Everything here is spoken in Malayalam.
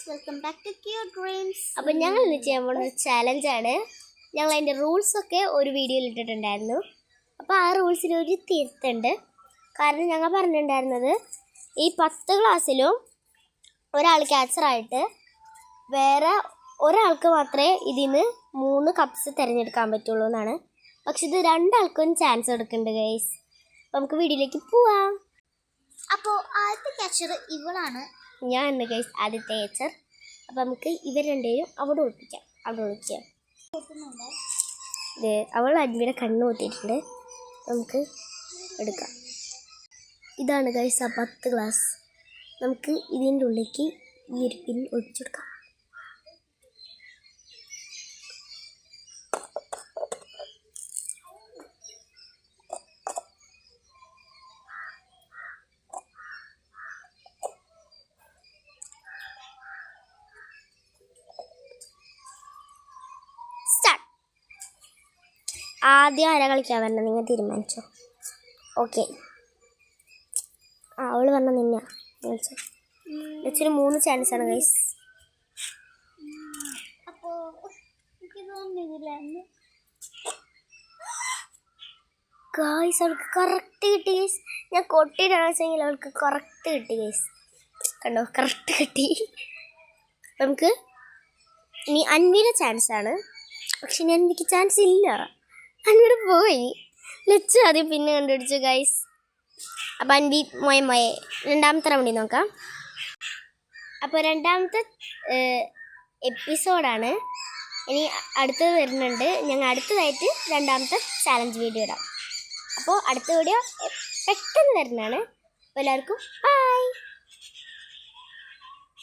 Welcome back to Cute Dreams. അപ്പോൾ ഞങ്ങൾ ഇന്ന് ചെയ്യാൻ പോകുന്ന ചാലഞ്ചാണ്. ഞങ്ങൾ അതിൻ്റെ റൂൾസൊക്കെ ഒരു വീഡിയോയിൽ ഇട്ടിട്ടുണ്ടായിരുന്നു. അപ്പോൾ ആ റൂൾസിൽ ഒരു തിരുത്തുണ്ട്. കാരണം ഞങ്ങൾ പറഞ്ഞിട്ടുണ്ടായിരുന്നത് ഈ 10 ക്ലാസ്സിലും ഒരാൾ ക്യാച്ചറായിട്ട് വേറെ ഒരാൾക്ക് മാത്രമേ ഇതിൽ നിന്ന് 3 കപ്സ് തിരഞ്ഞെടുക്കാൻ പറ്റുള്ളൂ എന്നാണ്. പക്ഷെ ഇത് 2 ആൾക്കും ചാൻസ് എടുക്കുന്നുണ്ട് ഗൈസ്. അപ്പോൾ നമുക്ക് വീഡിയോയിലേക്ക് പോവാം. അപ്പോൾ ആദ്യത്തെ ക്യാച്ചർ ഇവളാണ്. ഞാൻ ഗൈസ് ആദ്യത്തെ ക്യാച്ചർ. അപ്പോൾ നമുക്ക് ഇവർ രണ്ടുപേരും അവിടെ ഒളിപ്പിക്കാം. ഇത് അവൾ അൻവിയുടെ കണ്ണ് കൂട്ടിയിട്ടുണ്ട്. നമുക്ക് എടുക്കാം. ഇതാണ് ഗൈസ് ആ 10 ഗ്ലാസ്. നമുക്ക് ഇതിൻ്റെ ഉള്ളിലേക്ക് ഈ ഒരു പിൻ ഒഴിച്ചെടുക്കാം. ആദ്യം ആരാ കളിക്കാൻ വരണം നിങ്ങൾ തീരുമാനിച്ചോ? ഓക്കെ, അവൾ പറഞ്ഞ നിന്നാ വിളിച്ചോ. വെച്ചൊരു 3 ചാൻസാണ് ഗൈസ്. അപ്പോൾ ഗൈസ് അവൾക്ക് കറക്റ്റ് കിട്ടി ഗൈസ്. ഞാൻ കൊട്ടിയിട്ടാണെന്ന് വെച്ചെങ്കിൽ അവൾക്ക് കറക്റ്റ് കിട്ടി ഗൈസ്. കണ്ടോ, കറക്റ്റ് കിട്ടി. നമുക്ക് ഇനി അൻവിയുടെ ചാൻസാണ്. പക്ഷെ ഇനി അൻവിക്ക് ചാൻസ് ഇല്ല. അൻവിയുടെ പോയി. ലച്ചു ആദ്യം പിന്നെ കണ്ടുപിടിച്ചു ഗൈസ്. അപ്പം അൻവി മോയെ രണ്ടാമത്തെ റൗണ്ടിൽ നോക്കാം. അപ്പോൾ രണ്ടാമത്തെ എപ്പിസോഡാണ് ഇനി അടുത്തത് വരുന്നുണ്ട്. ഞങ്ങൾ അടുത്തതായിട്ട് രണ്ടാമത്തെ ചാലഞ്ച് വീഡിയോ ഇടാം. അപ്പോൾ അടുത്ത വീഡിയോ പെട്ടെന്ന് വരുന്നതാണ്. അപ്പോൾ എല്ലാവർക്കും ബൈ.